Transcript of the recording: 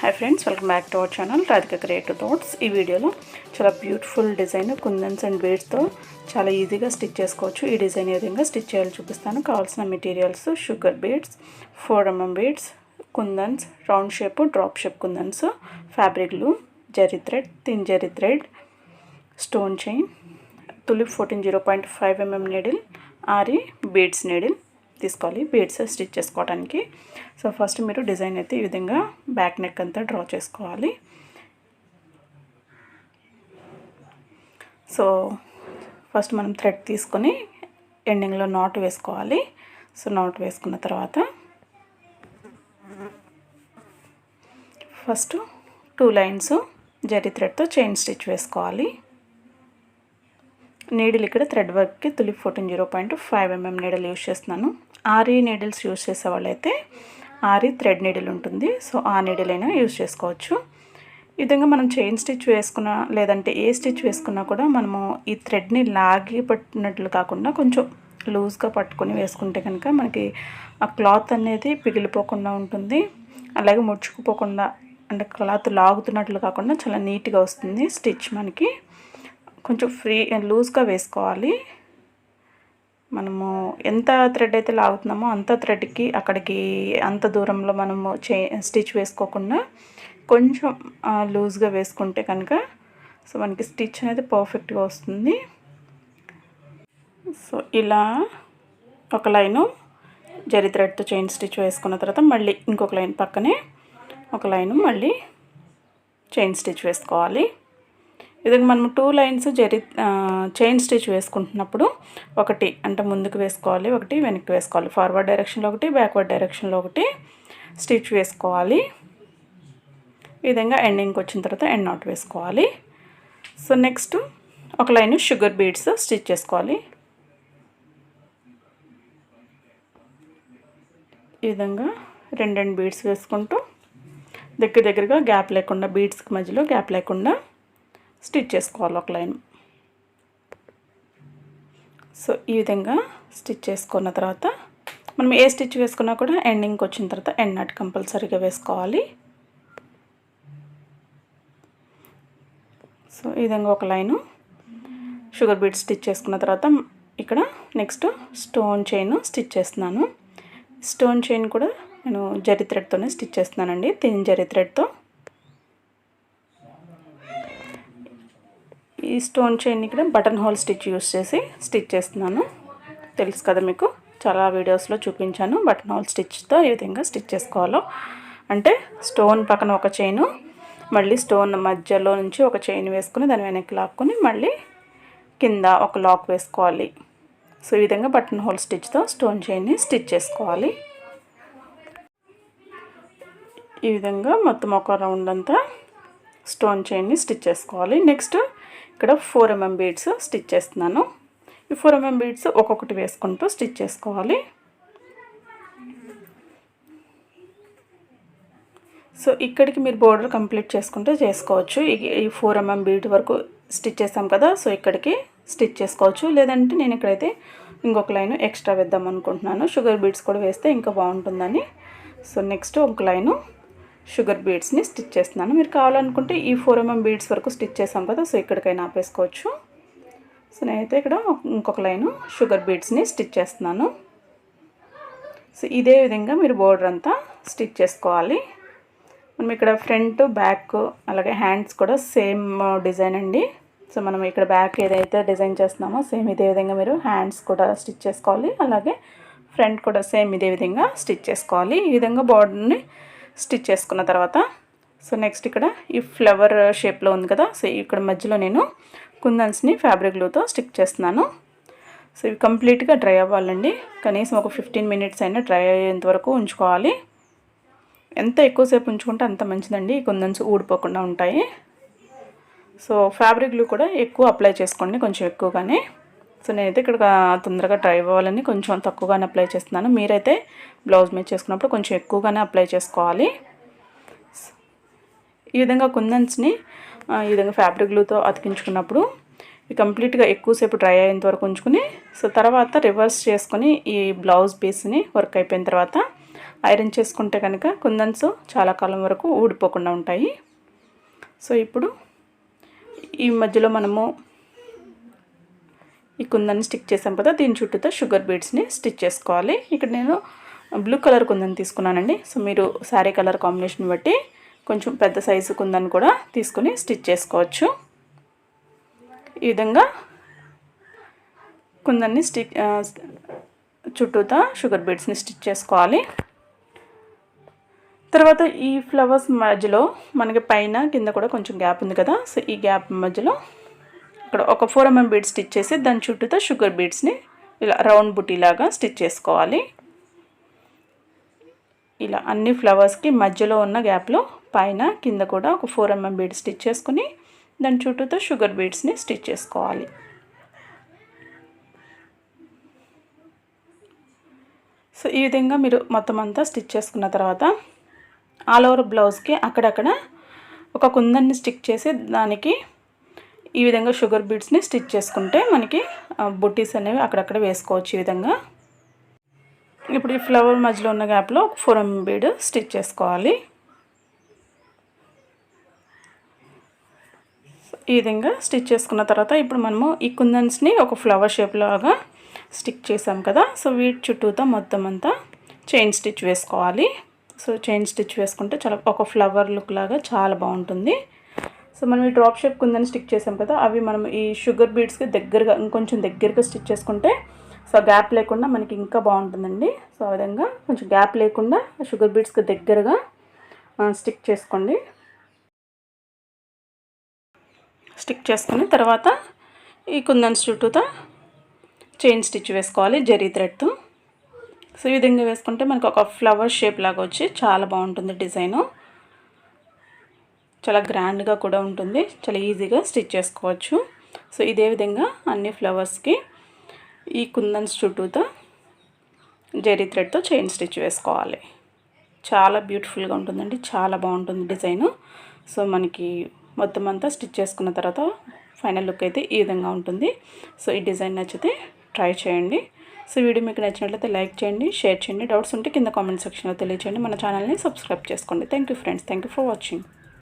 Hi friends, welcome back to our channel Radhika creative thoughts. ఈ వీడియోలో చాలా బ్యూటిఫుల్ డిజైన్ కుందన్స్ అండ్ బీడ్స్తో చాలా ఈజీగా స్టిచ్ చేసుకోవచ్చు. ఈ డిజైన్ ఏ విధంగా స్టిచ్ చేయాలో చూపిస్తాను. కావాల్సిన materials sugar beads, 4mm beads, kundans, round shape drop shape kundans, fabric glue, zari thread, thin zari thread, stone chain, tulip 14 0.5mm needle, aari beads needle తీసుకోవాలి బీడ్స్ స్టిచ్ చేసుకోవడానికి. సో ఫస్ట్ మీరు డిజైన్ అయితే ఈ విధంగా బ్యాక్ నెక్ అంతా డ్రా చేసుకోవాలి. సో ఫస్ట్ మనం thread తీసుకొని ఎండింగ్లో నాట్ వేసుకోవాలి. సో నాట్ వేసుకున్న తర్వాత ఫస్ట్ 2 లైన్స్ జరీ థ్రెడ్తో చైన్ స్టిచ్ వేసుకోవాలి. నీడిల్ ఇక్కడ థ్రెడ్ వర్క్కి తులిప్ 14 0.5mm నీడిల్ యూజ్ చేస్తున్నాను. ఆరి నీడిల్స్ యూజ్ చేసే వాళ్ళైతే ఆరి థ్రెడ్ నీడిల్ ఉంటుంది. సో ఆ నీడిల్ అయినా యూజ్ చేసుకోవచ్చు. ఈ విధంగా మనం చైన్ స్టిచ్ వేసుకున్నా లేదంటే ఏ స్టిచ్ వేసుకున్నా కూడా మనము ఈ థ్రెడ్ని లాగి పట్టినట్లు కాకుండా కొంచెం లూజ్గా పట్టుకొని వేసుకుంటే కనుక మనకి ఆ క్లాత్ అనేది పిగిలిపోకుండా ఉంటుంది. అలాగే ముడుచుకుపోకుండా అంటే క్లాత్ లాగుతున్నట్లు కాకుండా చాలా నీట్గా వస్తుంది స్టిచ్. మనకి కొంచెం లూజ్గా వేసుకోవాలి. మనము ఎంత థ్రెడ్ అయితే లాగుతున్నామో అంత థ్రెడ్కి అక్కడికి అంత దూరంలో మనము స్టిచ్ వేసుకోకుండా కొంచెం లూజ్గా వేసుకుంటే కనుక సో మనకి స్టిచ్ అనేది పర్ఫెక్ట్గా వస్తుంది. సో ఇలా ఒక లైను జరీ థ్రెడ్తో చైన్ స్టిచ్ వేసుకున్న తర్వాత మళ్ళీ ఇంకొక లైన్ పక్కనే ఒక లైను మళ్ళీ చైన్ స్టిచ్ వేసుకోవాలి. ఇది మనం 2 లైన్స్ చైన్ స్టిచ్ వేసుకుంటున్నప్పుడు ఒకటి అంటే ముందుకు వేసుకోవాలి, ఒకటి వెనక్కి వేసుకోవాలి. ఫార్వర్డ్ డైరెక్షన్లో ఒకటి, బ్యాక్వర్డ్ డైరెక్షన్లో ఒకటి స్టిచ్ వేసుకోవాలి. ఈ విధంగా ఎండింగ్కి వచ్చిన తర్వాత ఎండ్ నాట్ వేసుకోవాలి. సో నెక్స్ట్ ఒక లైన్ షుగర్ బీడ్స్ స్టిచ్ చేసుకోవాలి. ఈ విధంగా 2 బీడ్స్ వేసుకుంటూ దగ్గరగా గ్యాప్ లేకుండా బీడ్స్కి మధ్యలో గ్యాప్ లేకుండా స్టిచ్ చేసుకోవాలి ఒక లైన్. సో ఈ విధంగా స్టిచ్ చేసుకున్న తర్వాత మనం ఏ స్టిచ్ వేసుకున్నా కూడా ఎండింగ్కి వచ్చిన తర్వాత ఎండ్ నాట్ కంపల్సరీగా వేసుకోవాలి. సో ఈ విధంగా ఒక లైను షుగర్ బీడ్ స్టిచ్ చేసుకున్న తర్వాత ఇక్కడ నెక్స్ట్ స్టోన్ చైన్ స్టిచ్ చేస్తున్నాను. స్టోన్ చైన్ కూడా నేను జరీ థ్రెడ్తోనే స్టిచ్ చేస్తున్నానండి, థిన్ జరీ థ్రెడ్తో. ఈ స్టోన్ చైన్ ఇక్కడ బటన్ హోల్ స్టిచ్ యూస్ చేసి స్టిచ్ చేస్తున్నాను. తెలుసు కదా మీకు, చాలా వీడియోస్లో చూపించాను బటన్ హోల్ స్టిచ్తో ఏ విధంగా స్టిచ్ చేసుకోవాలో. అంటే స్టోన్ పక్కన ఒక చైను, మళ్ళీ స్టోన్ మధ్యలో నుంచి ఒక చైన్ వేసుకుని దాని వెనక్కి లాక్కొని మళ్ళీ కింద ఒక లాక్ వేసుకోవాలి. సో ఈ విధంగా బటన్ హోల్ స్టిచ్తో స్టోన్ చైన్ని స్టిచ్ చేసుకోవాలి. ఈ విధంగా మొత్తం ఒక రౌండ్ అంతా స్టోన్ చైన్ని స్టిచ్ చేసుకోవాలి. నెక్స్ట్ ఇక్కడ 4mm బీడ్స్ స్టిచ్ చేస్తున్నాను. ఈ 4mm బీడ్స్ ఒక్కొక్కటి వేసుకుంటూ స్టిచ్ చేసుకోవాలి. సో ఇక్కడికి మీరు బోర్డర్ కంప్లీట్ చేసుకుంటూ చేసుకోవచ్చు. ఈ 4mm బీడ్ వరకు స్టిచ్ చేస్తాం కదా, సో ఇక్కడికి స్టిచ్ చేసుకోవచ్చు. లేదంటే నేను ఇక్కడైతే ఇంకొక లైన్ ఎక్స్ట్రా వేద్దాం అనుకుంటున్నాను. షుగర్ బీడ్స్ కూడా వేస్తే ఇంకా బాగుంటుందని. సో నెక్స్ట్ ఒక లైను షుగర్ బీడ్స్ని స్టిచ్ చేస్తున్నాను. మీరు కావాలనుకుంటే ఈ 4mm బీడ్స్ వరకు స్టిచ్ చేసాం కదా, సో ఇక్కడికైనా ఆపేసుకోవచ్చు. సో నేనైతే ఇక్కడ ఇంకొక లైను షుగర్ బీడ్స్ని స్టిచ్ చేస్తున్నాను. సో ఇదే విధంగా మీరు బోర్డర్ అంతా స్టిచ్ చేసుకోవాలి. మనం ఇక్కడ ఫ్రంట్ బ్యాక్ అలాగే హ్యాండ్స్ కూడా సేమ్ డిజైన్ అండి. సో మనం ఇక్కడ బ్యాక్ ఏదైతే డిజైన్ చేస్తున్నామో సేమ్ ఇదే విధంగా మీరు హ్యాండ్స్ కూడా స్టిచ్ చేసుకోవాలి. అలాగే ఫ్రంట్ కూడా సేమ్ ఇదే విధంగా స్టిచ్ చేసుకోవాలి. ఈ విధంగా బోర్డర్ని స్టిచ్ చేసుకున్న తర్వాత సో నెక్స్ట్ ఇక్కడ ఈ ఫ్లవర్ షేప్లో ఉంది కదా, సో ఇక్కడ మధ్యలో నేను కుందన్స్ని ఫ్యాబ్రిక్ గ్లూతో స్టిక్ చేస్తున్నాను. సో ఇవి కంప్లీట్గా డ్రై అవ్వాలండి. కనీసం ఒక 15 మినిట్స్ అయినా డ్రై అయ్యేంత వరకు ఉంచుకోవాలి. ఎంత ఎక్కువసేపు ఉంచుకుంటే అంత మంచిదండి, ఈ కుందన్స్ ఊడిపోకుండా ఉంటాయి. సో ఫ్యాబ్రిక్ గ్లూ కూడా ఎక్కువ అప్లై చేసుకోండి, కొంచెం ఎక్కువగానే. సో నేనైతే ఇక్కడ తొందరగా డ్రై అవ్వాలని కొంచెం తక్కువగానే అప్లై చేస్తున్నాను. మీరైతే బ్లౌజ్ మీద చేసుకున్నప్పుడు కొంచెం ఎక్కువగానే అప్లై చేసుకోవాలి. ఈ విధంగా కుందన్స్ని ఈ విధంగా ఫ్యాబ్రిక్ గ్లూతో అతికించుకున్నప్పుడు కంప్లీట్గా ఎక్కువసేపు డ్రై అయ్యేంత వరకు ఉంచుకుని సో తర్వాత రివర్స్ చేసుకొని ఈ బ్లౌజ్ పీస్ని వర్క్ అయిపోయిన తర్వాత ఐరన్ చేసుకుంటే కనుక కుందన్స్ చాలా కాలం వరకు ఊడిపోకుండా ఉంటాయి. సో ఇప్పుడు ఈ మధ్యలో మనము ఈ కుందన్ని స్టిక్ చేసాం కదా, దీని చుట్టూతో షుగర్ బీడ్స్ని స్టిచ్ చేసుకోవాలి. ఇక్కడ నేను బ్లూ కలర్ కుందన్ తీసుకున్నానండి. సో మీరు శారీ కలర్ కాంబినేషన్ బట్టి కొంచెం పెద్ద సైజు కుందన్ కూడా తీసుకుని స్టిచ్ చేసుకోవచ్చు. ఈ విధంగా కుందన్ని చుట్టూతా షుగర్ బీడ్స్ని స్టిచ్ చేసుకోవాలి. తర్వాత ఈ ఫ్లవర్స్ మధ్యలో మనకి పైన కింద కూడా కొంచెం గ్యాప్ ఉంది కదా, సో ఈ గ్యాప్ మధ్యలో ఇక్కడ ఒక 4 mm బీడ్ స్టిచ్ చేసి దాని చుట్టూతో షుగర్ బీడ్స్ని ఇలా రౌండ్ బుటీలాగా స్టిచ్ చేసుకోవాలి. ఇలా అన్ని ఫ్లవర్స్కి మధ్యలో ఉన్న గ్యాప్లో పైన కింద కూడా ఒక 4 mm బీడ్ స్టిచ్ చేసుకుని దాని చుట్టూతో షుగర్ బీడ్స్ని స్టిచ్ చేసుకోవాలి. సో ఈ విధంగా మీరు మొత్తం అంతా స్టిచ్ చేసుకున్న తర్వాత ఆల్ ఓవర్ బ్లౌజ్కి అక్కడక్కడ ఒక కుందన్ని స్టిక్ చేసి దానికి ఈ విధంగా షుగర్ బీడ్స్ని స్టిచ్ చేసుకుంటే మనకి బుట్టీస్ అనేవి అక్కడక్కడ వేసుకోవచ్చు. ఈ విధంగా ఇప్పుడు ఈ ఫ్లవర్ మధ్యలో ఉన్న గ్యాప్లో 4 mm బీడ్ స్టిచ్ చేసుకోవాలి. ఈ విధంగా స్టిచ్ చేసుకున్న తర్వాత ఇప్పుడు మనము ఈ కుందన్స్ని ఒక ఫ్లవర్ షేప్ లాగా స్టిక్ చేసాం కదా, సో వీటి చుట్టూతో మొత్తం అంతా చైన్ స్టిచ్ వేసుకోవాలి. సో చైన్ స్టిచ్ వేసుకుంటే చాలా ఒక ఫ్లవర్ లుక్ లాగా చాలా బాగుంటుంది. సో మనం ఈ డ్రాప్ షేప్ కుందని స్టిక్ చేసాం కదా, అవి మనం ఈ షుగర్ బీడ్స్కి దగ్గరగా ఇంకొంచెం దగ్గరగా స్టిచ్ చేసుకుంటే సో గ్యాప్ లేకుండా మనకి ఇంకా బాగుంటుందండి. సో ఆ విధంగా కొంచెం గ్యాప్ లేకుండా షుగర్ బీడ్స్కి దగ్గరగా స్టిక్ చేసుకోండి. స్టిక్ చేసుకుని తర్వాత ఈ కుందన్స్ చుట్టూతో చైన్ స్టిచ్ వేసుకోవాలి జరీ థ్రెడ్తో. సో ఈ విధంగా వేసుకుంటే మనకు ఒక ఫ్లవర్ షేప్ లాగా వచ్చి చాలా బాగుంటుంది డిజైను. చాలా గ్రాండ్గా కూడా ఉంటుంది, చాలా ఈజీగా స్టిచ్ చేసుకోవచ్చు. సో ఇదే విధంగా అన్ని ఫ్లవర్స్కి ఈ కుందన్స్ చుట్టూతో జరీ థ్రెడ్తో చైన్ స్టిచ్ వేసుకోవాలి. చాలా బ్యూటిఫుల్గా ఉంటుందండి, చాలా బాగుంటుంది డిజైను. సో మనకి మొత్తం అంతా స్టిచ్ చేసుకున్న తర్వాత ఫైనల్ లుక్ అయితే ఈ విధంగా ఉంటుంది. సో ఈ డిజైన్ నచ్చితే ట్రై చేయండి. సో వీడియో మీకు నచ్చినట్లయితే లైక్ చేయండి, షేర్ చేయండి. డౌట్స్ ఉంటే కింద కామెంట్ సెక్షన్లో తెలియచేయండి. మన ఛానల్ని సబ్స్క్రైబ్ చేసుకోండి. Thank you friends, thank you for watching.